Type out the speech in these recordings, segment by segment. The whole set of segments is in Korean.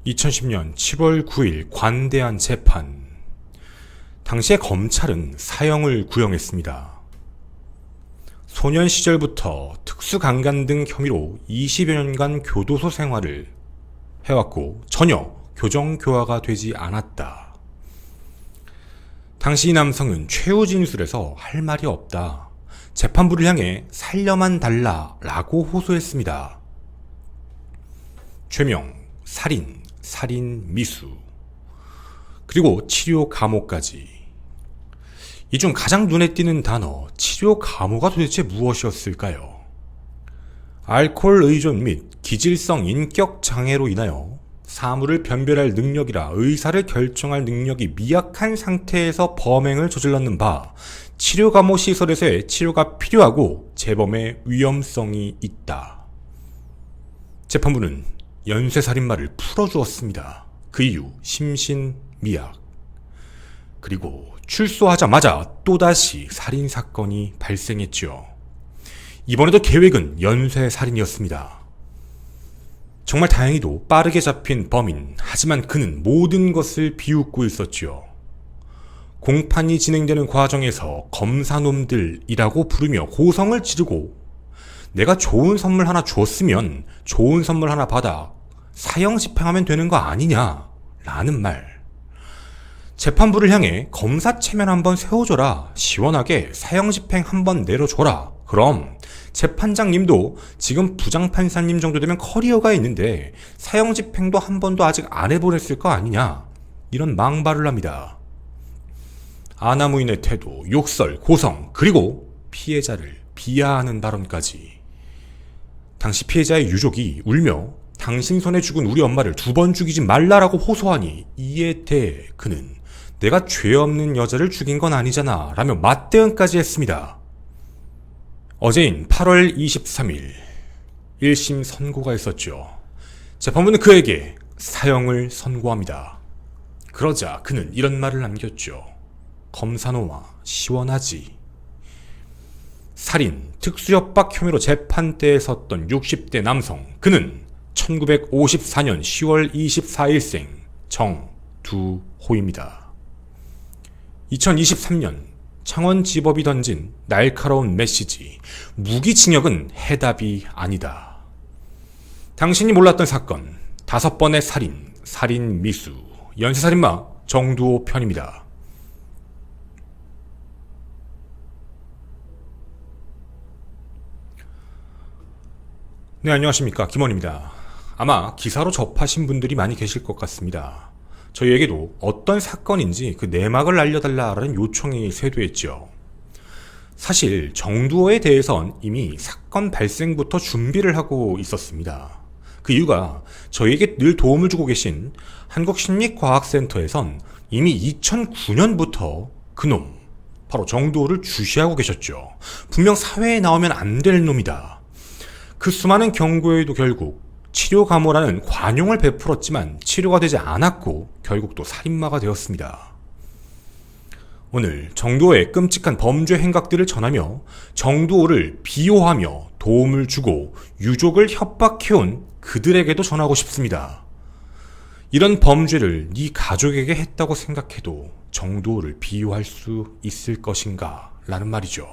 2010년 7월 9일 관대한 재판. 당시에 검찰은 사형을 구형했습니다. 소년 시절부터 특수강간 등 혐의로 20여 년간 교도소 생활을 해왔고 전혀 교정교화가 되지 않았다. 당시 이 남성은 최후 진술에서 할 말이 없다. 재판부를 향해 살려만 달라 라고 호소했습니다. 죄명, 살인 미수, 그리고 치료 감호까지. 이 중 가장 눈에 띄는 단어, 치료 감호가 도대체 무엇이었을까요? 알코올 의존 및 기질성 인격 장애로 인하여 사물을 변별할 능력이라 의사를 결정할 능력이 미약한 상태에서 범행을 저질렀는 바 치료 감호 시설에서의 치료가 필요하고 재범의 위험성이 있다. 재판부는 연쇄살인마를 풀어주었습니다. 그 이후 심신미약. 그리고 출소하자마자 또다시 살인사건이 발생했죠. 이번에도 계획은 연쇄살인이었습니다. 정말 다행히도 빠르게 잡힌 범인, 하지만 그는 모든 것을 비웃고 있었죠. 공판이 진행되는 과정에서 검사놈들이라고 부르며 고성을 지르고 내가 좋은 선물 하나 줬으면 좋은 선물 하나 받아 사형 집행하면 되는 거 아니냐 라는 말. 재판부를 향해 검사 체면 한번 세워줘라, 시원하게 사형 집행 한번 내려줘라. 그럼 재판장님도 지금 부장판사님 정도 되면 커리어가 있는데 사형 집행도 한 번도 아직 안 해보냈을 거 아니냐, 이런 망발을 합니다. 아나무인의 태도, 욕설, 고성, 그리고 피해자를 비하하는 발언까지. 당시 피해자의 유족이 울며 당신 손에 죽은 우리 엄마를 2번 죽이지 말라라고 호소하니 이에 대해 그는 내가 죄 없는 여자를 죽인 건 아니잖아 라며 맞대응까지 했습니다. 어제인 8월 23일 1심 선고가 있었죠. 재판부는 그에게 사형을 선고합니다. 그러자 그는 이런 말을 남겼죠. 검사놈아, 시원하지. 살인, 특수협박 혐의로 재판대에 섰던 60대 남성. 그는 1954년 10월 24일생 정두호입니다. 2023년 창원지법이 던진 날카로운 메시지, 무기징역은 해답이 아니다. 당신이 몰랐던 사건, 5번의 살인 미수, 연쇄살인마 정두호 편입니다. 네, 안녕하십니까, 김원입니다. 아마 기사로 접하신 분들이 많이 계실 것 같습니다. 저희에게도 어떤 사건인지 그 내막을 알려달라라는 요청이 쇄도했죠. 사실 정두호에 대해선 이미 사건 발생부터 준비를 하고 있었습니다. 그 이유가 저희에게 늘 도움을 주고 계신 한국심리과학센터에선 이미 2009년부터 그놈, 바로 정두호를 주시하고 계셨죠. 분명 사회에 나오면 안 될 놈이다. 그 수많은 경고에도 결국 치료 감호라는 관용을 베풀었지만 치료가 되지 않았고 결국 또 살인마가 되었습니다. 오늘 정두호의 끔찍한 범죄 행각들을 전하며 정두호를 비호하며 도움을 주고 유족을 협박해온 그들에게도 전하고 싶습니다. 이런 범죄를 네 가족에게 했다고 생각해도 정두호를 비호할 수 있을 것인가 라는 말이죠.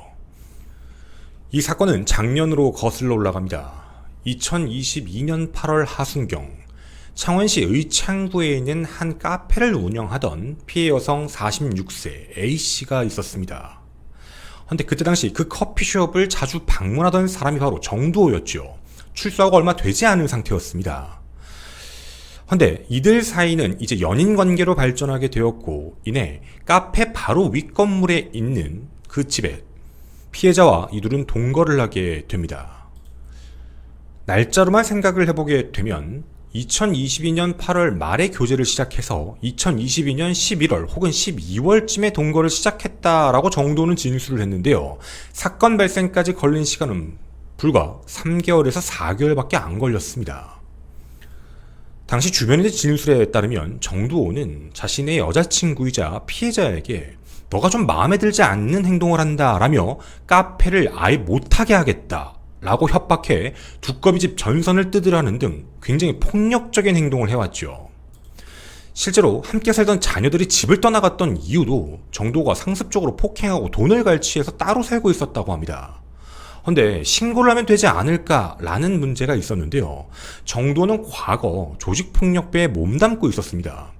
이 사건은 작년으로 거슬러 올라갑니다. 2022년 8월 하순경 창원시 의창구에 있는 한 카페를 운영하던 피해 여성 46세 A씨가 있었습니다. 그런데 그때 당시 그 커피숍을 자주 방문하던 사람이 바로 정두호였죠. 출소하고 얼마 되지 않은 상태였습니다. 그런데 이들 사이는 이제 연인 관계로 발전하게 되었고 이내 카페 바로 윗건물에 있는 그 집에 피해자와 이둘은 동거를 하게 됩니다. 날짜로만 생각을 해보게 되면 2022년 8월 말에 교제를 시작해서 2022년 11월 혹은 12월쯤에 동거를 시작했다라고 정도는 진술을 했는데요. 사건 발생까지 걸린 시간은 불과 3개월에서 4개월밖에 안 걸렸습니다. 당시 주변인의 진술에 따르면 정두호는 자신의 여자친구이자 피해자에게 너가 좀 마음에 들지 않는 행동을 한다라며 카페를 아예 못하게 하겠다 라고 협박해 두꺼비집 전선을 뜯으라는 등 굉장히 폭력적인 행동을 해왔죠. 실제로 함께 살던 자녀들이 집을 떠나갔던 이유도 정도가 상습적으로 폭행하고 돈을 갈취해서 따로 살고 있었다고 합니다. 근데 신고를 하면 되지 않을까라는 문제가 있었는데요. 정도는 과거 조직폭력배에 몸담고 있었습니다.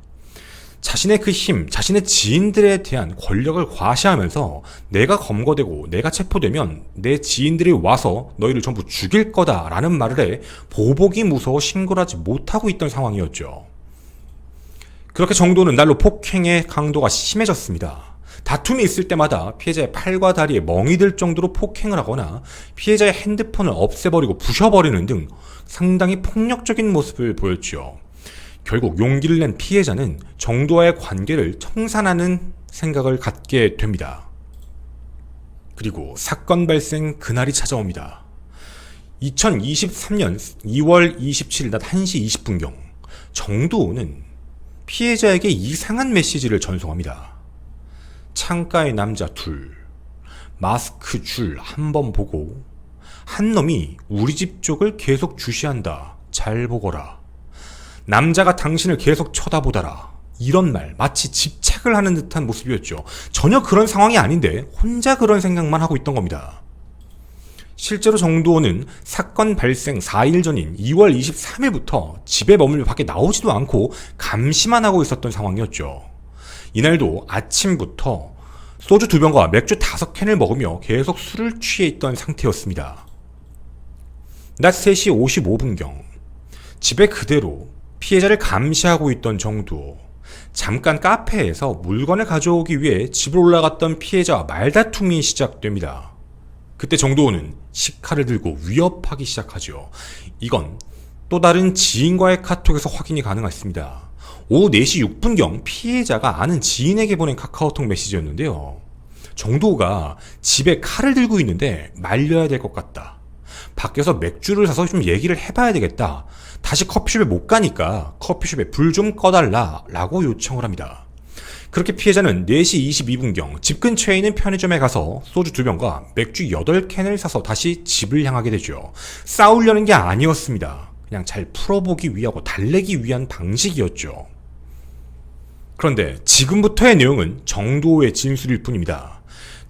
자신의 그 힘, 자신의 지인들에 대한 권력을 과시하면서 내가 검거되고 내가 체포되면 내 지인들이 와서 너희를 전부 죽일 거다라는 말을 해 보복이 무서워 신고를 하지 못하고 있던 상황이었죠. 그렇게 정도는 날로 폭행의 강도가 심해졌습니다. 다툼이 있을 때마다 피해자의 팔과 다리에 멍이 들 정도로 폭행을 하거나 피해자의 핸드폰을 없애버리고 부셔버리는 등 상당히 폭력적인 모습을 보였죠. 결국 용기를 낸 피해자는 정도와의 관계를 청산하는 생각을 갖게 됩니다. 그리고 사건 발생 그날이 찾아옵니다. 2023년 2월 27일 낮 1시 20분경 정도는 피해자에게 이상한 메시지를 전송합니다. 창가의 남자 둘, 마스크 줄 한 번 보고 한 놈이 우리 집 쪽을 계속 주시한다. 잘 보거라. 남자가 당신을 계속 쳐다보더라. 이런 말, 마치 집착을 하는 듯한 모습이었죠. 전혀 그런 상황이 아닌데 혼자 그런 생각만 하고 있던 겁니다. 실제로 정도원은 사건 발생 4일 전인 2월 23일부터 집에 머물며 밖에 나오지도 않고 감시만 하고 있었던 상황이었죠. 이날도 아침부터 소주 2병과 맥주 5캔을 먹으며 계속 술을 취해 있던 상태였습니다. 낮 3시 55분경 집에 그대로 피해자를 감시하고 있던 정도. 잠깐 카페에서 물건을 가져오기 위해 집으로 올라갔던 피해자와 말다툼이 시작됩니다. 그때 정도원은 식칼을 들고 위협하기 시작하죠. 이건 또 다른 지인과의 카톡에서 확인이 가능했습니다. 오후 4시 6분경 피해자가 아는 지인에게 보낸 카카오톡 메시지였는데요. 정도가 집에 칼을 들고 있는데 말려야 될 것 같다. 밖에서 맥주를 사서 좀 얘기를 해봐야 되겠다. 다시 커피숍에 못 가니까 커피숍에 불 좀 꺼달라 라고 요청을 합니다. 그렇게 피해자는 4시 22분경 집 근처에 있는 편의점에 가서 소주 2병과 맥주 8캔을 사서 다시 집을 향하게 되죠. 싸우려는 게 아니었습니다. 그냥 잘 풀어보기 위하고 달래기 위한 방식이었죠. 그런데 지금부터의 내용은 정도의 진술일 뿐입니다.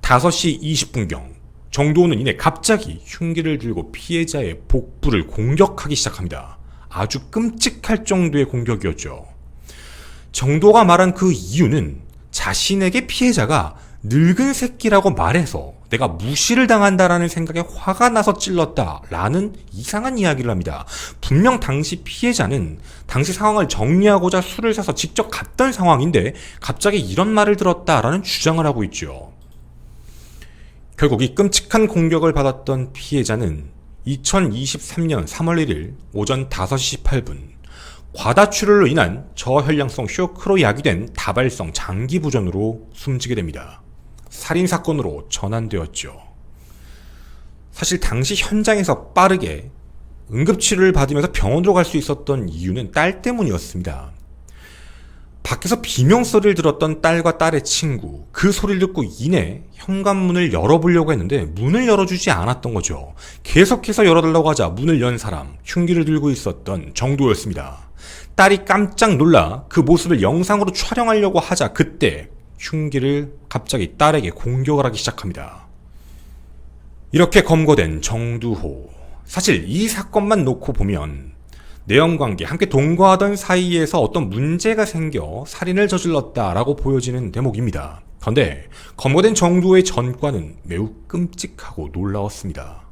5시 20분경 정도는 이내 갑자기 흉기를 들고 피해자의 복부를 공격하기 시작합니다. 아주 끔찍할 정도의 공격이었죠. 정도가 말한 그 이유는 자신에게 피해자가 늙은 새끼라고 말해서 내가 무시를 당한다라는 생각에 화가 나서 찔렀다라는 이상한 이야기를 합니다. 분명 당시 피해자는 당시 상황을 정리하고자 술을 사서 직접 갔던 상황인데 갑자기 이런 말을 들었다라는 주장을 하고 있죠. 결국 이 끔찍한 공격을 받았던 피해자는 2023년 3월 1일 오전 5시 18분 과다출혈로 인한 저혈량성 쇼크로 야기된 다발성 장기부전으로 숨지게 됩니다. 살인사건으로 전환되었죠. 사실 당시 현장에서 빠르게 응급치료를 받으면서 병원으로 갈 수 있었던 이유는 딸 때문이었습니다. 밖에서 비명소리를 들었던 딸과 딸의 친구, 그 소리를 듣고 이내 현관문을 열어보려고 했는데 문을 열어주지 않았던 거죠. 계속해서 열어달라고 하자 문을 연 사람, 흉기를 들고 있었던 정도였습니다. 딸이 깜짝 놀라 그 모습을 영상으로 촬영하려고 하자 그때 흉기를 갑자기 딸에게 공격을 하기 시작합니다. 이렇게 검거된 정두호. 사실 이 사건만 놓고 보면 내연관계, 함께 동거하던 사이에서 어떤 문제가 생겨 살인을 저질렀다라고 보여지는 대목입니다. 그런데 검거된 정두호의 전과는 매우 끔찍하고 놀라웠습니다.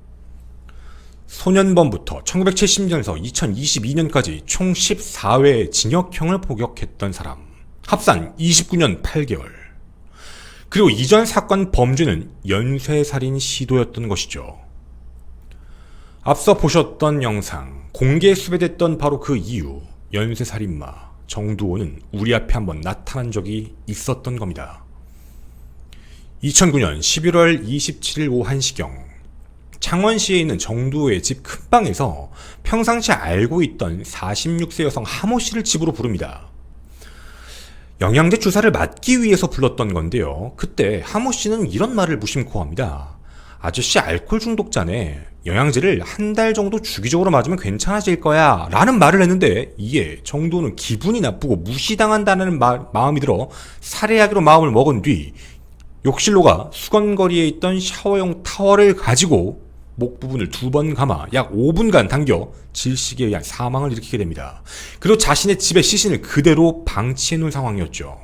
소년범부터 1970년에서 2022년까지 총 14회의 징역형을 복역했던 사람. 합산 29년 8개월. 그리고 이전 사건 범죄는 연쇄살인 시도였던 것이죠. 앞서 보셨던 영상, 공개 수배됐던 바로 그 이유, 연쇄살인마 정두호는 우리 앞에 한번 나타난 적이 있었던 겁니다. 2009년 11월 27일 오후 1시경 창원시에 있는 정두호의 집 큰방에서 평상시 알고 있던 46세 여성 하모 씨를 집으로 부릅니다. 영양제 주사를 맞기 위해서 불렀던 건데요. 그때 하모 씨는 이런 말을 무심코 합니다. 아저씨 알코올 중독자네. 영양제를 한 달 정도 주기적으로 맞으면 괜찮아질 거야 라는 말을 했는데, 이에 정도는 기분이 나쁘고 무시당한다는 마음이 들어 살해하기로 마음을 먹은 뒤 욕실로가 수건거리에 있던 샤워용 타월을 가지고 목 부분을 2번 감아 약 5분간 당겨 질식에 의한 사망을 일으키게 됩니다. 그리고 자신의 집에 시신을 그대로 방치해 놓은 상황이었죠.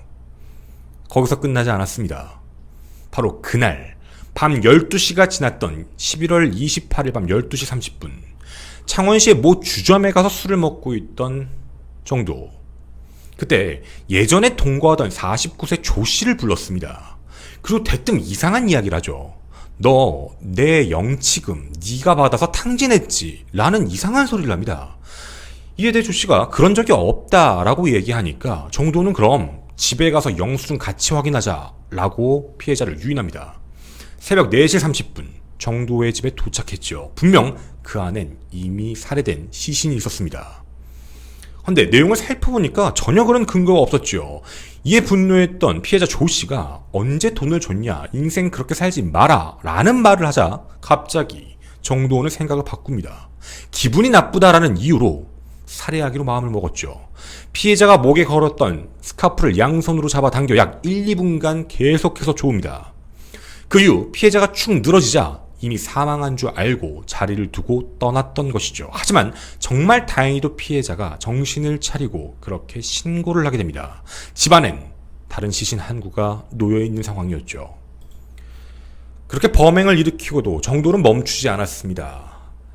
거기서 끝나지 않았습니다. 바로 그날 밤 12시가 지났던 11월 28일 밤 12시 30분, 창원시의 모 주점에 가서 술을 먹고 있던 정도. 그때 예전에 동거하던 49세 조 씨를 불렀습니다. 그리고 대뜸 이상한 이야기를 하죠. 너 내 영치금 네가 받아서 탕진했지 라는 이상한 소리를 합니다. 이에 대해 조 씨가 그런 적이 없다라고 얘기하니까 정도는 그럼 집에 가서 영수증 같이 확인하자 라고 피해자를 유인합니다. 새벽 4시 30분 정도의 집에 도착했죠. 분명 그 안엔 이미 살해된 시신이 있었습니다. 근데 내용을 살펴보니까 전혀 그런 근거가 없었죠. 이에 분노했던 피해자 조 씨가 언제 돈을 줬냐, 인생 그렇게 살지 마라 라는 말을 하자 갑자기 정도원은 생각을 바꿉니다. 기분이 나쁘다라는 이유로 살해하기로 마음을 먹었죠. 피해자가 목에 걸었던 스카프를 양손으로 잡아당겨 약 1, 2분간 계속해서 조읍니다. 그 이후 피해자가 축 늘어지자 이미 사망한 줄 알고 자리를 두고 떠났던 것이죠. 하지만 정말 다행히도 피해자가 정신을 차리고 그렇게 신고를 하게 됩니다. 집안엔 다른 시신 한 구가 놓여있는 상황이었죠. 그렇게 범행을 일으키고도 정도는 멈추지 않았습니다.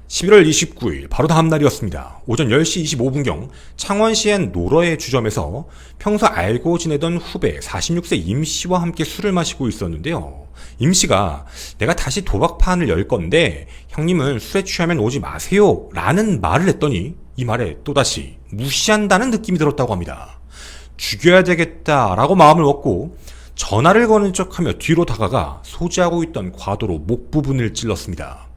11월 29일 바로 다음 날이었습니다. 오전 10시 25분경 창원시의 노러의 주점에서 평소 알고 지내던 후배 46세 임씨와 함께 술을 마시고 있었는데요. 임씨가 내가 다시 도박판을 열 건데 형님은 술에 취하면 오지 마세요 라는 말을 했더니 이 말에 또다시 무시한다는 느낌이 들었다고 합니다. 죽여야 되겠다라고 마음을 먹고 전화를 거는 척하며 뒤로 다가가 소지하고 있던 과도로 목 부분을 찔렀습니다.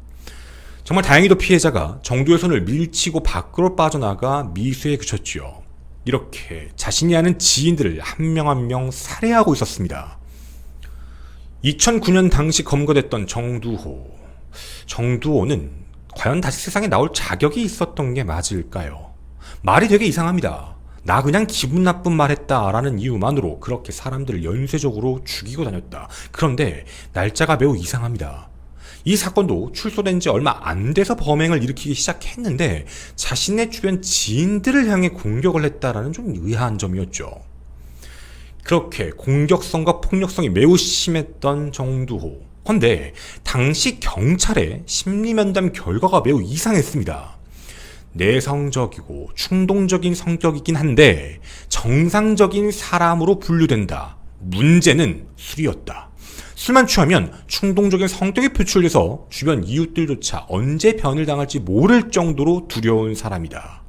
정말 다행히도 피해자가 정도의 손을 밀치고 밖으로 빠져나가 미수에 그쳤지요. 이렇게 자신이 아는 지인들을 한 명 한 명 살해하고 있었습니다. 2009년 당시 검거됐던 정두호. 정두호는 과연 다시 세상에 나올 자격이 있었던 게 맞을까요? 말이 되게 이상합니다. 나 그냥 기분 나쁜 말 했다라는 이유만으로 그렇게 사람들을 연쇄적으로 죽이고 다녔다. 그런데 날짜가 매우 이상합니다. 이 사건도 출소된 지 얼마 안 돼서 범행을 일으키기 시작했는데 자신의 주변 지인들을 향해 공격을 했다라는 좀 의아한 점이었죠. 그렇게 공격성과 폭력성이 매우 심했던 정두호. 그런데 당시 경찰의 심리면담 결과가 매우 이상했습니다. 내성적이고 충동적인 성격이긴 한데 정상적인 사람으로 분류된다. 문제는 술이었다. 술만 취하면 충동적인 성격이 표출돼서 주변 이웃들조차 언제 변을 당할지 모를 정도로 두려운 사람이다.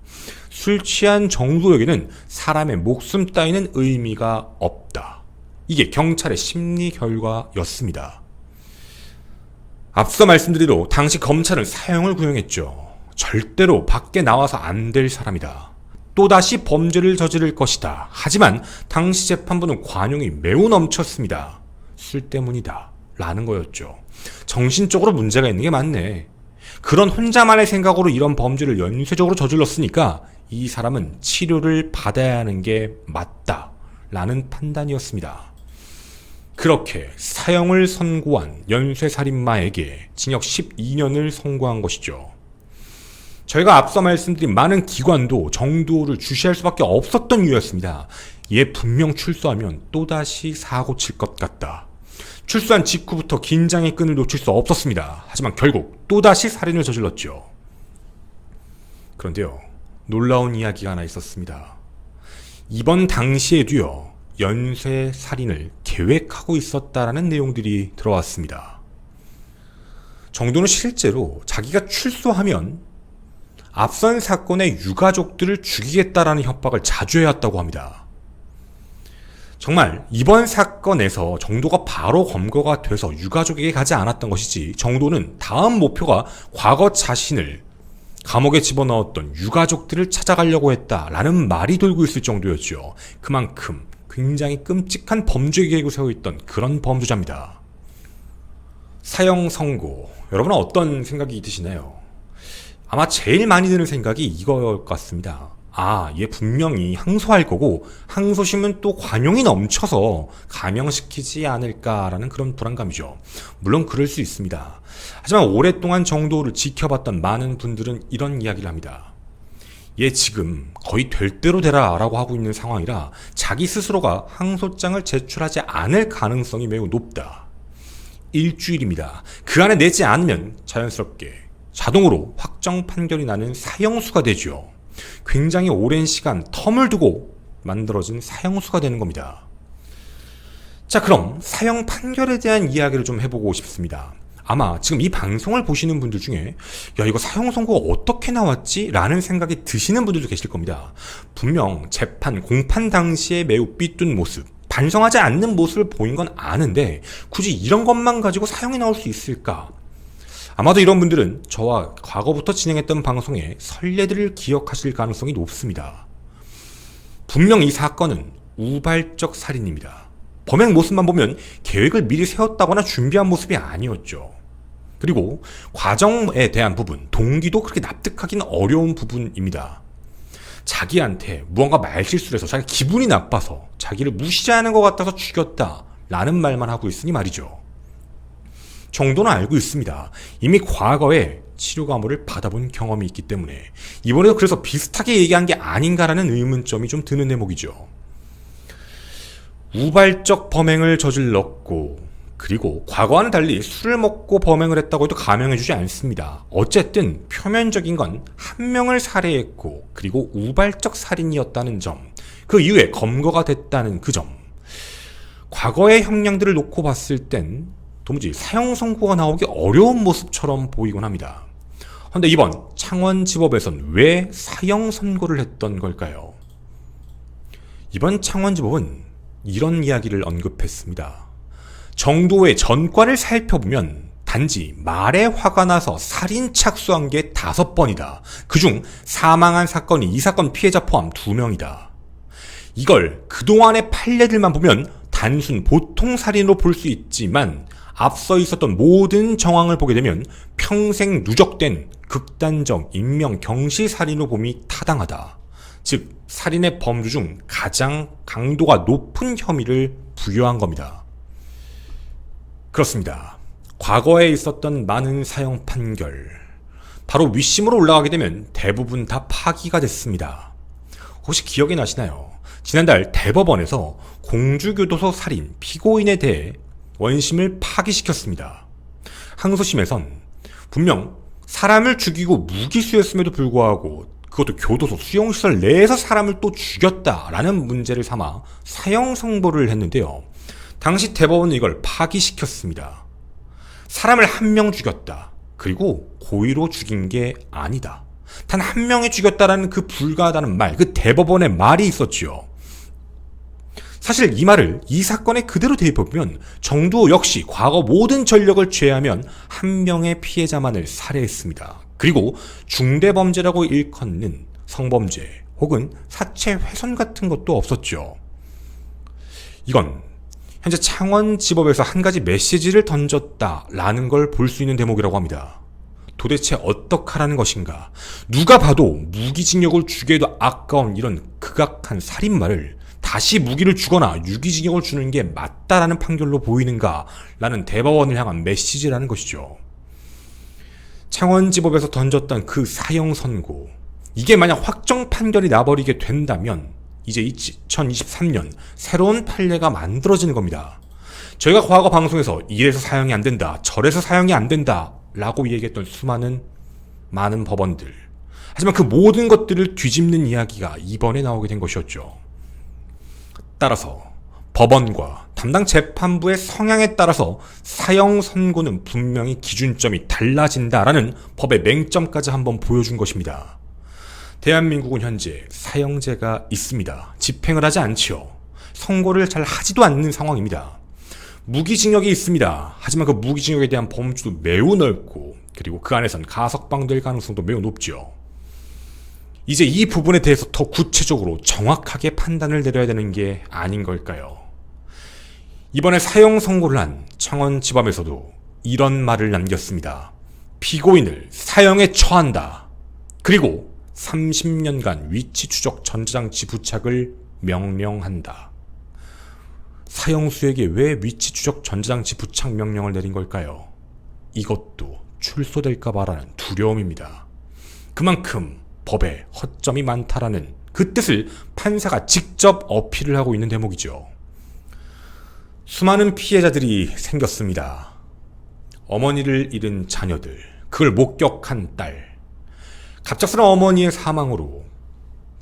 술 취한 정도에게는 사람의 목숨 따위는 의미가 없다. 이게 경찰의 심리 결과였습니다. 앞서 말씀드리로 당시 검찰은 사형을 구형했죠. 절대로 밖에 나와서 안 될 사람이다. 또다시 범죄를 저지를 것이다. 하지만 당시 재판부는 관용이 매우 넘쳤습니다. 술 때문이다 라는 거였죠. 정신적으로 문제가 있는 게 맞네. 그런 혼자만의 생각으로 이런 범죄를 연쇄적으로 저질렀으니까 이 사람은 치료를 받아야 하는 게 맞다 라는 판단이었습니다. 그렇게 사형을 선고한 연쇄살인마에게 징역 12년을 선고한 것이죠. 저희가 앞서 말씀드린 많은 기관도 정두호를 주시할 수밖에 없었던 이유였습니다. 얘 분명 출소하면 또다시 사고 칠 것 같다. 출소한 직후부터 긴장의 끈을 놓칠 수 없었습니다. 하지만 결국 또다시 살인을 저질렀죠. 그런데요, 놀라운 이야기가 하나 있었습니다. 이번 당시에도요, 연쇄 살인을 계획하고 있었다라는 내용들이 들어왔습니다. 정도는 실제로 자기가 출소하면 앞선 사건의 유가족들을 죽이겠다라는 협박을 자주 해왔다고 합니다. 정말 이번 사건에서 정도가 바로 검거가 돼서 유가족에게 가지 않았던 것이지, 정도는 다음 목표가 과거 자신을 감옥에 집어넣었던 유가족들을 찾아가려고 했다라는 말이 돌고 있을 정도였죠. 그만큼 굉장히 끔찍한 범죄 계획을 세워있던 그런 범죄자입니다. 사형 선고. 여러분은 어떤 생각이 드시나요? 아마 제일 많이 드는 생각이 이거 같습니다. 얘 분명히 항소할 거고 항소심은 또 관용이 넘쳐서 감형시키지 않을까라는 그런 불안감이죠. 물론 그럴 수 있습니다. 하지만 오랫동안 정도를 지켜봤던 많은 분들은 이런 이야기를 합니다. 얘 지금 거의 될 대로 되라 라고 하고 있는 상황이라 자기 스스로가 항소장을 제출하지 않을 가능성이 매우 높다. 일주일입니다. 그 안에 내지 않으면 자연스럽게 자동으로 확정 판결이 나는 사형수가 되죠. 굉장히 오랜 시간 텀을 두고 만들어진 사형수가 되는 겁니다. 자, 그럼 사형 판결에 대한 이야기를 좀 해보고 싶습니다. 아마 지금 이 방송을 보시는 분들 중에 이거 사형 선고가 어떻게 나왔지? 라는 생각이 드시는 분들도 계실 겁니다. 분명 재판 공판 당시에 매우 삐뚤 모습, 반성하지 않는 모습을 보인 건 아는데 굳이 이런 것만 가지고 사형이 나올 수 있을까? 아마도 이런 분들은 저와 과거부터 진행했던 방송의 선례들을 기억하실 가능성이 높습니다. 분명 이 사건은 우발적 살인입니다. 범행 모습만 보면 계획을 미리 세웠다거나 준비한 모습이 아니었죠. 그리고 과정에 대한 부분, 동기도 그렇게 납득하기는 어려운 부분입니다. 자기한테 무언가 말실수를 해서 자기 기분이 나빠서 자기를 무시하는 것 같아서 죽였다 라는 말만 하고 있으니 말이죠. 정도는 알고 있습니다. 이미 과거에 치료 감호를 받아본 경험이 있기 때문에 이번에도 그래서 비슷하게 얘기한 게 아닌가라는 의문점이 좀 드는 대목이죠. 우발적 범행을 저질렀고 그리고 과거와는 달리 술을 먹고 범행을 했다고 해도 감형해주지 않습니다. 어쨌든 표면적인 건 한 명을 살해했고 그리고 우발적 살인이었다는 점, 그 이후에 검거가 됐다는 그 점, 과거의 형량들을 놓고 봤을 땐 도무지 사형 선고가 나오기 어려운 모습처럼 보이곤 합니다. 그런데 이번 창원지법에선 왜 사형 선고를 했던 걸까요? 이번 창원지법은 이런 이야기를 언급했습니다. 정도의 전과를 살펴보면 단지 말에 화가 나서 살인 착수한 게 5번이다. 그중 사망한 사건이 이 사건 피해자 포함 2명이다. 이걸 그동안의 판례들만 보면 단순 보통 살인으로 볼 수 있지만 앞서 있었던 모든 정황을 보게 되면 평생 누적된 극단적 인명 경시살인으로 봄이 타당하다. 즉 살인의 범주 중 가장 강도가 높은 혐의를 부여한 겁니다. 그렇습니다. 과거에 있었던 많은 사형 판결, 바로 윗심으로 올라가게 되면 대부분 다 파기가 됐습니다. 혹시 기억이 나시나요? 지난달 대법원에서 공주교도소 살인 피고인에 대해 원심을 파기시켰습니다. 항소심에선 분명 사람을 죽이고 무기수였음에도 불구하고 그것도 교도소 수용시설 내에서 사람을 또 죽였다라는 문제를 삼아 사형 선고를 했는데요. 당시 대법원은 이걸 파기시켰습니다. 사람을 1명 죽였다. 그리고 고의로 죽인 게 아니다. 단 1명이 죽였다라는 그 불가하다는 말, 그 대법원의 말이 있었지요. 사실 이 말을 이 사건에 그대로 대입해보면 정도 역시 과거 모든 전력을 제외하면 1명의 피해자만을 살해했습니다. 그리고 중대범죄라고 일컫는 성범죄 혹은 사체 훼손 같은 것도 없었죠. 이건 현재 창원지법에서 한 가지 메시지를 던졌다라는 걸 볼 수 있는 대목이라고 합니다. 도대체 어떡하라는 것인가? 누가 봐도 무기징역을 주기에도 아까운 이런 극악한 살인마를 다시 무기를 주거나 유기징역을 주는 게 맞다라는 판결로 보이는가? 라는 대법원을 향한 메시지라는 것이죠. 창원지법에서 던졌던 그 사형 선고, 이게 만약 확정 판결이 나버리게 된다면 이제 2023년 새로운 판례가 만들어지는 겁니다. 저희가 과거 방송에서 이래서 사형이 안 된다, 저래서 사형이 안 된다 라고 얘기했던 많은 법원들, 하지만 그 모든 것들을 뒤집는 이야기가 이번에 나오게 된 것이었죠. 따라서 법원과 담당 재판부의 성향에 따라서 사형 선고는 분명히 기준점이 달라진다라는 법의 맹점까지 한번 보여준 것입니다. 대한민국은 현재 사형제가 있습니다. 집행을 하지 않지요. 선고를 잘 하지도 않는 상황입니다. 무기징역이 있습니다. 하지만 그 무기징역에 대한 범주도 매우 넓고 그리고 그 안에선 가석방될 가능성도 매우 높죠. 이제 이 부분에 대해서 더 구체적으로 정확하게 판단을 내려야 되는 게 아닌 걸까요? 이번에 사형 선고를 한 창원지법에서도 이런 말을 남겼습니다. 피고인을 사형에 처한다. 그리고 30년간 위치 추적 전자장치 부착을 명령한다. 사형수에게 왜 위치 추적 전자장치 부착 명령을 내린 걸까요? 이것도 출소될까 봐라는 두려움입니다. 그만큼 법에 허점이 많다라는 그 뜻을 판사가 직접 어필을 하고 있는 대목이죠. 수많은 피해자들이 생겼습니다. 어머니를 잃은 자녀들, 그걸 목격한 딸, 갑작스러운 어머니의 사망으로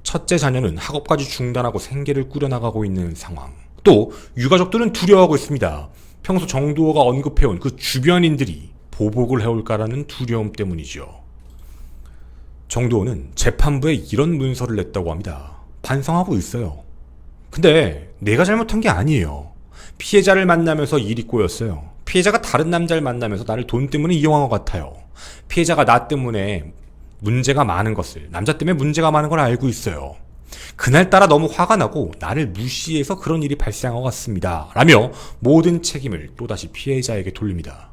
첫째 자녀는 학업까지 중단하고 생계를 꾸려나가고 있는 상황. 또 유가족들은 두려워하고 있습니다. 평소 정두호가 언급해온 그 주변인들이 보복을 해올까라는 두려움 때문이죠. 정두호는 재판부에 이런 문서를 냈다고 합니다. 반성하고 있어요. 근데 내가 잘못한 게 아니에요. 피해자를 만나면서 일이 꼬였어요. 피해자가 다른 남자를 만나면서 나를 돈 때문에 이용한 것 같아요. 피해자가 나 때문에 문제가 많은 것을, 남자 때문에 문제가 많은 걸 알고 있어요. 그날따라 너무 화가 나고 나를 무시해서 그런 일이 발생한 것 같습니다. 라며 모든 책임을 또다시 피해자에게 돌립니다.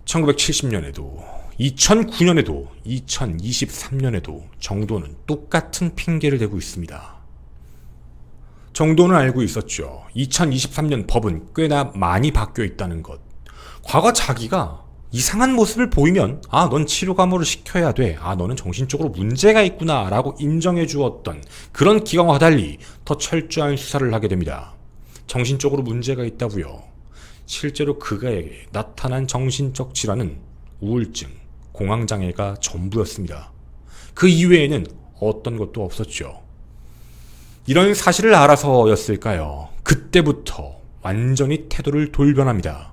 1970년에도 2009년에도 2023년에도 정도는 똑같은 핑계를 대고 있습니다. 정도는 알고 있었죠. 2023년 법은 꽤나 많이 바뀌어 있다는 것. 과거 자기가 이상한 모습을 보이면 넌 치료 감호를 시켜야 돼. 너는 정신적으로 문제가 있구나 라고 인정해 주었던 그런 기강과 달리 더 철저한 수사를 하게 됩니다. 정신적으로 문제가 있다고요. 실제로 그가에게 나타난 정신적 질환은 우울증, 공황장애가 전부였습니다. 그 이외에는 어떤 것도 없었죠. 이런 사실을 알아서였을까요? 그때부터 완전히 태도를 돌변합니다.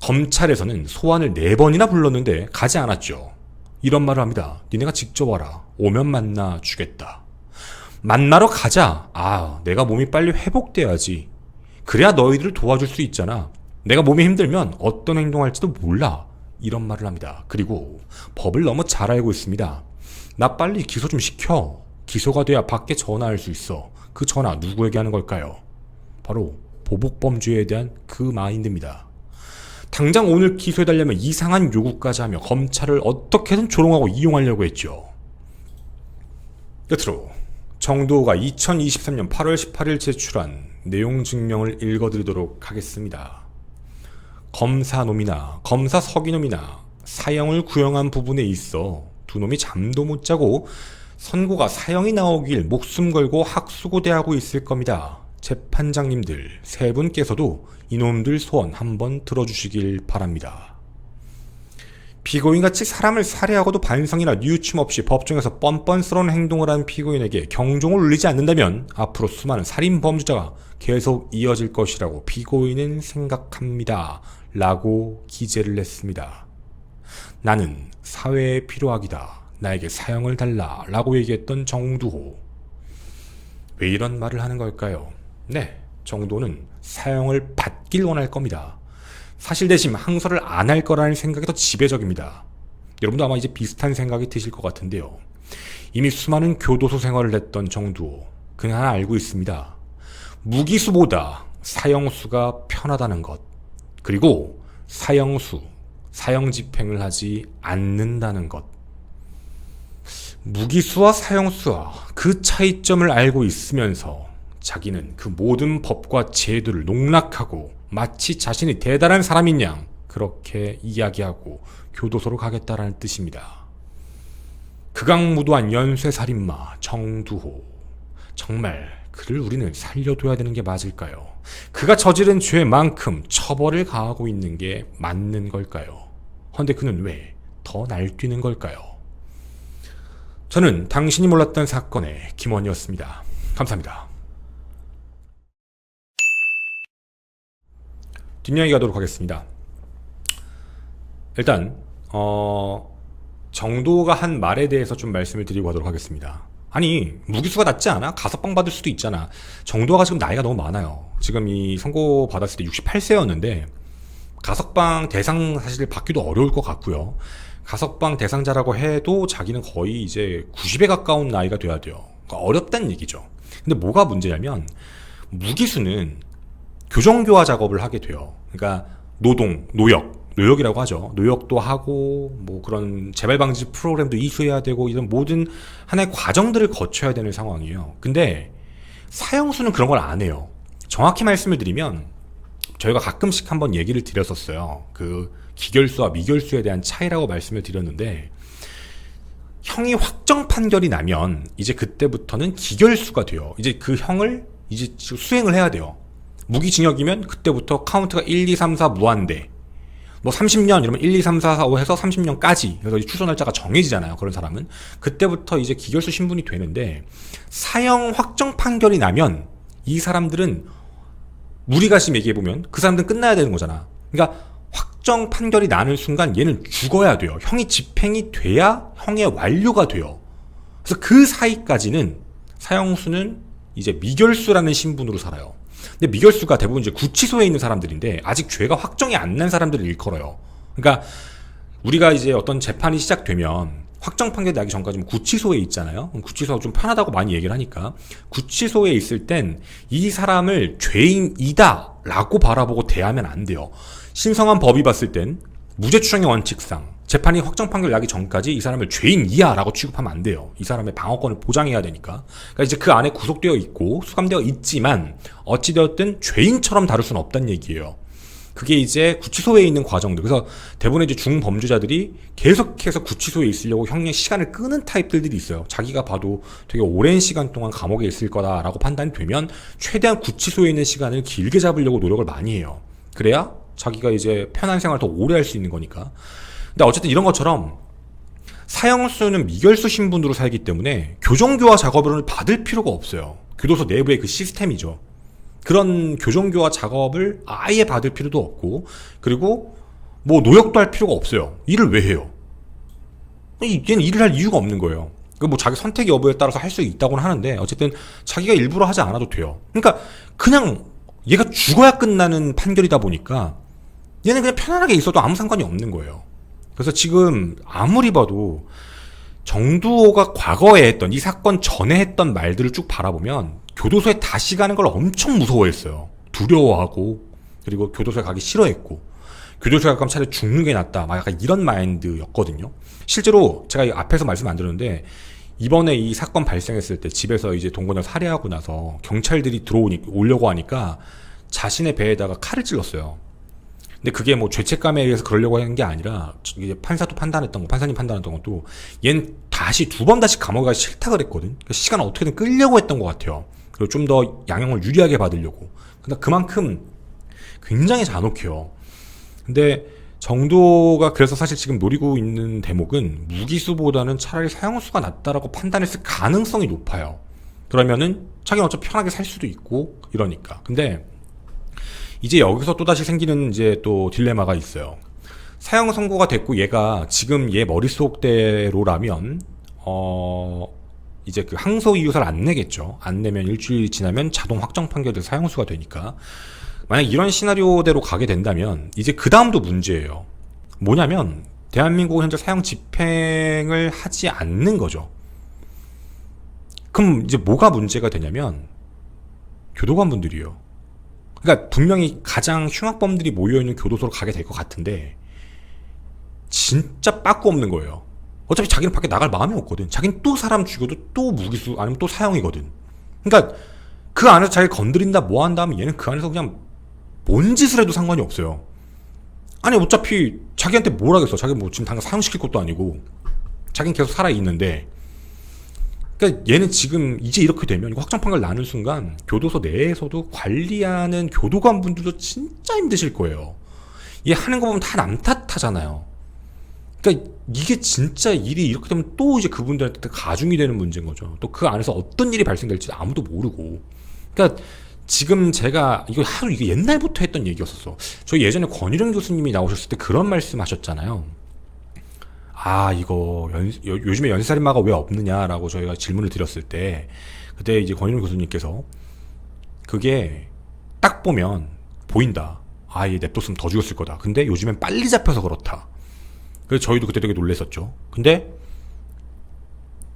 검찰에서는 소환을 4번이나 불렀는데 가지 않았죠. 이런 말을 합니다. 니네가 직접 와라. 오면 만나 주겠다. 만나러 가자. 내가 몸이 빨리 회복돼야지. 그래야 너희들을 도와줄 수 있잖아. 내가 몸이 힘들면 어떤 행동할지도 몰라. 이런 말을 합니다. 그리고 법을 너무 잘 알고 있습니다. 나 빨리 기소 좀 시켜. 기소가 돼야 밖에 전화할 수 있어. 그 전화 누구에게 하는 걸까요? 바로 보복범죄에 대한 그 마인드입니다. 당장 오늘 기소해달라면 이상한 요구까지 하며 검찰을 어떻게든 조롱하고 이용하려고 했죠. 끝으로 정도가 2023년 8월 18일 제출한 내용 증명을 읽어드리도록 하겠습니다. 검사놈이나 검사 서기놈이나 사형을 구형한 부분에 있어 두 놈이 잠도 못 자고 선고가 사형이 나오길 목숨 걸고 학수고대하고 있을 겁니다. 재판장님들 세 분께서도 이놈들 소원 한번 들어주시길 바랍니다. 피고인같이 사람을 살해하고도 반성이나 뉘우침 없이 법정에서 뻔뻔스러운 행동을 한 피고인에게 경종을 울리지 않는다면 앞으로 수많은 살인범죄자가 계속 이어질 것이라고 피고인은 생각합니다. 라고 기재를 했습니다. 나는 사회에 필요하기다. 나에게 사형을 달라. 라고 얘기했던 정두호. 왜 이런 말을 하는 걸까요? 네, 정도는 사형을 받길 원할 겁니다. 사실 대신 항소를 안 할 거라는 생각이 더 지배적입니다. 여러분도 아마 이제 비슷한 생각이 드실 것 같은데요. 이미 수많은 교도소 생활을 했던 정두호. 그는 하나 알고 있습니다. 무기수보다 사형수가 편하다는 것. 그리고 사형수, 사형집행을 하지 않는다는 것. 무기수와 사형수와 그 차이점을 알고 있으면서 자기는 그 모든 법과 제도를 농락하고 마치 자신이 대단한 사람인 양 그렇게 이야기하고 교도소로 가겠다라는 뜻입니다. 극악무도한 연쇄살인마 정두호. 정말 그를 우리는 살려둬야 되는 게 맞을까요? 그가 저지른 죄만큼 처벌을 가하고 있는 게 맞는 걸까요? 헌데 그는 왜 더 날뛰는 걸까요? 저는 당신이 몰랐던 사건의 김원이었습니다. 감사합니다. 뒷이야기 가도록 하겠습니다. 일단 정도가 한 말에 대해서 좀 말씀을 드리고 가도록 하겠습니다. 아니 무기수가 낫지 않아? 가석방 받을 수도 있잖아. 정도가 지금 나이가 너무 많아요. 지금 이 선고 받았을 때 68세였는데 가석방 대상 사실 받기도 어려울 것 같고요. 가석방 대상자라고 해도 자기는 거의 이제 90에 가까운 나이가 돼야 돼요. 그러니까 어렵다는 얘기죠. 근데 뭐가 문제냐면 무기수는 교정교화 작업을 하게 돼요. 그러니까 노역이라고 하죠. 노역도 하고 뭐 그런 재발 방지 프로그램도 이수해야 되고 이런 모든 하나의 과정들을 거쳐야 되는 상황이에요. 근데 사형수는 그런 걸 안 해요. 정확히 말씀을 드리면 저희가 가끔씩 한번 얘기를 드렸었어요. 그 기결수와 미결수에 대한 차이라고 말씀을 드렸는데, 형이 확정 판결이 나면 이제 그때부터는 기결수가 돼요. 이제 그 형을 이제 수행을 해야 돼요. 무기징역이면 그때부터 카운트가 1, 2, 3, 4 무한대. 뭐 30년 이러면 1, 2, 3, 4, 5 해서 30년까지. 그래서 추소 날짜가 정해지잖아요. 그런 사람은. 그때부터 이제 기결수 신분이 되는데, 사형 확정 판결이 나면 이 사람들은 우리가 지금 얘기해보면 그 사람들은 끝나야 되는 거잖아. 그러니까 확정 판결이 나는 순간 얘는 죽어야 돼요. 형이 집행이 돼야 형의 완료가 돼요. 그래서 그 사이까지는 사형수는 이제 미결수라는 신분으로 살아요. 근데 미결수가 대부분 이제 구치소에 있는 사람들인데 아직 죄가 확정이 안 난 사람들을 일컬어요. 그러니까 우리가 이제 어떤 재판이 시작되면 확정 판결 나기 전까지 구치소에 있잖아요. 구치소가 좀 편하다고 많이 얘기를 하니까 구치소에 있을 땐 이 사람을 죄인이다 라고 바라보고 대하면 안 돼요. 신성한 법이 봤을 땐 무죄 추정의 원칙상 재판이 확정 판결 나기 전까지 이 사람을 죄인이야 라고 취급하면 안 돼요. 이 사람의 방어권을 보장해야 되니까. 그러니까 이제 그 안에 구속되어 있고 수감되어 있지만 어찌되었든 죄인처럼 다룰 수는 없다는 얘기예요. 그게 이제 구치소에 있는 과정들. 그래서 대부분의 이제 중범죄자들이 계속해서 구치소에 있으려고 형의 시간을 끄는 타입들이 있어요. 자기가 봐도 되게 오랜 시간 동안 감옥에 있을 거다라고 판단이 되면 최대한 구치소에 있는 시간을 길게 잡으려고 노력을 많이 해요. 그래야 자기가 이제 편한 생활을 더 오래 할 수 있는 거니까. 근데 어쨌든 이런 것처럼 사형수는 미결수 신분으로 살기 때문에 교정교화 작업을 받을 필요가 없어요. 교도소 내부의 그 시스템이죠. 그런 교정교화 작업을 아예 받을 필요도 없고, 그리고 뭐 노역도 할 필요가 없어요. 일을 왜 해요? 얘는 일을 할 이유가 없는 거예요. 뭐 자기 선택 여부에 따라서 할 수 있다고는 하는데 어쨌든 자기가 일부러 하지 않아도 돼요. 그러니까 그냥 얘가 죽어야 끝나는 판결이다 보니까 얘는 그냥 편안하게 있어도 아무 상관이 없는 거예요. 그래서 지금 아무리 봐도 정두호가 과거에 했던, 이 사건 전에 했던 말들을 쭉 바라보면 교도소에 다시 가는 걸 엄청 무서워했어요. 두려워하고, 그리고 교도소에 가기 싫어했고, 교도소에 가면 차라리 죽는 게 낫다, 막 약간 이런 마인드였거든요. 실제로 제가 앞에서 말씀 안 드렸는데 이번에 이 사건 발생했을 때 집에서 이제 동거녀 살해하고 나서 경찰들이 오려고 하니까 자신의 배에다가 칼을 찔렀어요. 근데 그게 뭐 죄책감에 의해서 그러려고 하는 게 아니라 이제 판사님 판단했던 것도 얜 다시 두 번 다시 감옥에 가기 싫다 그랬거든. 그러니까 시간을 어떻게든 끌려고 했던 것 같아요. 그리고 좀 더 양형을 유리하게 받으려고. 근데 그만큼 굉장히 잔혹해요. 근데 정도가 그래서 사실 지금 노리고 있는 대목은 무기수보다는 차라리 사형수가 낫다라고 판단했을 가능성이 높아요. 그러면은 자기는 어차피 편하게 살 수도 있고 이러니까. 근데 이제 여기서 또다시 생기는 이제 또 딜레마가 있어요. 사형 선고가 됐고 얘가 지금 얘 머릿속대로라면 이제 그 항소 이유서를 안 내겠죠. 안 내면 일주일 지나면 자동 확정 판결돼서 사형수가 되니까. 만약 이런 시나리오대로 가게 된다면 이제 그 다음도 문제예요. 뭐냐면 대한민국은 현재 사형 집행을 하지 않는 거죠. 그럼 이제 뭐가 문제가 되냐면 교도관분들이에요. 그러니까 분명히 가장 흉악범들이 모여있는 교도소로 가게 될 것 같은데 진짜 빠꾸 없는 거예요. 어차피 자기는 밖에 나갈 마음이 없거든. 자기는 또 사람 죽여도 또 무기수 아니면 또 사형이거든. 그러니까 그 안에서 자기 건드린다 뭐 한다 하면 얘는 그 안에서 그냥 뭔 짓을 해도 상관이 없어요. 아니 어차피 자기한테 뭘 하겠어. 자기 뭐 지금 당장 사형시킬 것도 아니고 자기는 계속 살아있는데. 그러니까 얘는 지금 이제 이렇게 되면 확정 판결 나는 순간 교도소 내에서도 관리하는 교도관분들도 진짜 힘드실 거예요. 얘 하는 거 보면 다 남 탓하잖아요. 그러니까 이게 진짜 일이 이렇게 되면 또 이제 그분들한테 가중이 되는 문제인 거죠. 또 그 안에서 어떤 일이 발생될지 아무도 모르고. 그러니까 지금 제가 이거 하도 이게 옛날부터 했던 얘기였었어. 저희 예전에 권일영 교수님이 나오셨을 때 그런 말씀 하셨잖아요. 아 이거 요즘에 연쇄살인마가 왜 없느냐라고 저희가 질문을 드렸을 때 그때 이제 권일영 교수님께서 그게 딱 보면 보인다. 아 얘 냅뒀으면 더 죽였을 거다. 근데 요즘엔 빨리 잡혀서 그렇다. 그래서 저희도 그때 되게 놀랬었죠. 근데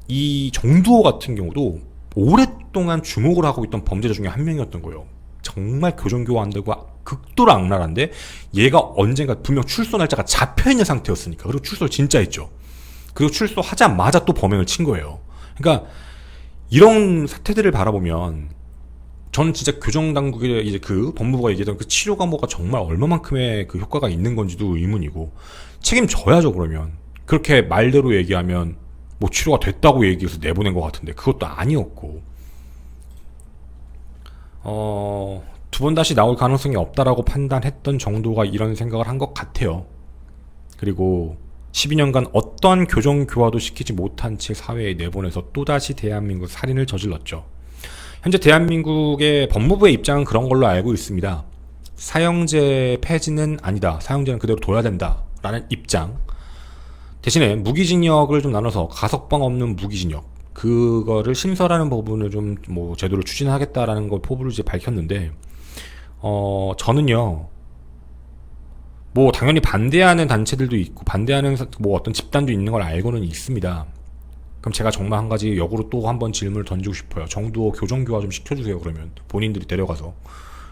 이 정두호 같은 경우도 오랫동안 주목을 하고 있던 범죄자 중에 한 명이었던 거예요. 정말 교정교화한다고 극도로 악랄한데 얘가 언젠가 분명 출소 날짜가 잡혀있는 상태였으니까. 그리고 출소를 진짜 했죠. 그리고 출소하자마자 또 범행을 친 거예요. 그러니까 이런 사태들을 바라보면 저는 진짜 교정당국의 이제 그 법무부가 얘기했던 그 치료 감호가 정말 얼마만큼의 그 효과가 있는 건지도 의문이고, 책임져야죠. 그러면 그렇게 말대로 얘기하면 뭐 치료가 됐다고 얘기해서 내보낸 것 같은데 그것도 아니었고, 두 번 다시 나올 가능성이 없다라고 판단했던 정도가 이런 생각을 한 것 같아요. 그리고 12년간 어떠한 교정 교화도 시키지 못한 채 사회에 내보내서 또다시 대한민국 살인을 저질렀죠. 현재 대한민국의 법무부의 입장은 그런 걸로 알고 있습니다. 사형제 폐지는 아니다. 사형제는 그대로 둬야 된다. 라는 입장. 대신에 무기징역을 좀 나눠서 가석방 없는 무기징역, 그거를 신설하는 부분을 좀 뭐 제도를 추진하겠다라는 걸 포부를 이제 밝혔는데, 저는요, 뭐 당연히 반대하는 단체들도 있고 반대하는 뭐 어떤 집단도 있는 걸 알고는 있습니다. 그럼 제가 정말 한 가지 역으로 또 한번 질문을 던지고 싶어요. 정도 교정교화 좀 시켜주세요. 그러면 본인들이 데려가서,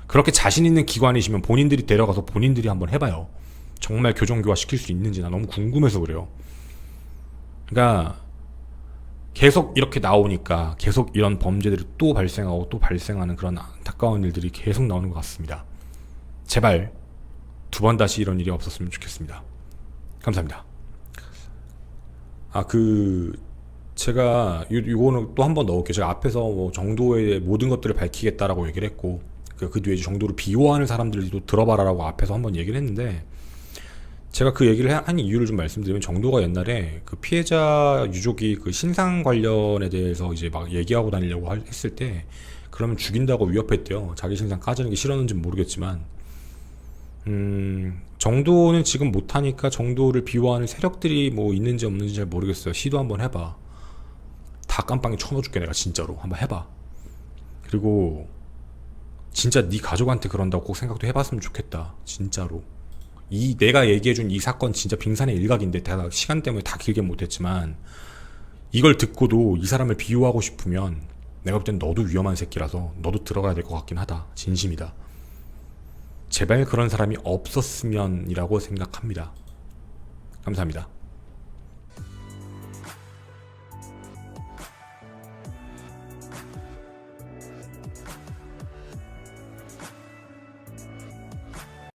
그렇게 자신 있는 기관이시면 본인들이 데려가서 본인들이 한번 해봐요. 정말 교정교화 시킬 수 있는지 나 너무 궁금해서 그래요. 그러니까 계속 이렇게 나오니까 계속 이런 범죄들이 또 발생하고 또 발생하는 그런 안타까운 일들이 계속 나오는 것 같습니다. 제발 두 번 다시 이런 일이 없었으면 좋겠습니다. 감사합니다. 제가 이거는 또 한 번 넣을게요. 제가 앞에서 뭐 정도의 모든 것들을 밝히겠다라고 얘기를 했고, 그 뒤에 정도를 비호하는 사람들도 들어봐라라고 앞에서 한번 얘기를 했는데, 제가 그 얘기를 한 이유를 좀 말씀드리면, 정도가 옛날에 그 피해자 유족이 그 신상 관련에 대해서 이제 막 얘기하고 다니려고 했을 때, 그러면 죽인다고 위협했대요. 자기 신상 까지는 게 싫었는지는 모르겠지만, 정도는 지금 못하니까 정도를 비호하는 세력들이 뭐 있는지 없는지 잘 모르겠어요. 시도 한번 해봐. 다 깜빵에 쳐넣어줄게 내가. 진짜로 한번 해봐. 그리고 진짜 네 가족한테 그런다고 꼭 생각도 해봤으면 좋겠다. 진짜로. 내가 얘기해준 이 사건 진짜 빙산의 일각인데, 내가 시간 때문에 다 길게 못했지만 이걸 듣고도 이 사람을 비호하고 싶으면 내가 볼 땐 너도 위험한 새끼라서 너도 들어가야 될 것 같긴 하다. 진심이다. 제발 그런 사람이 없었으면 이라고 생각합니다. 감사합니다.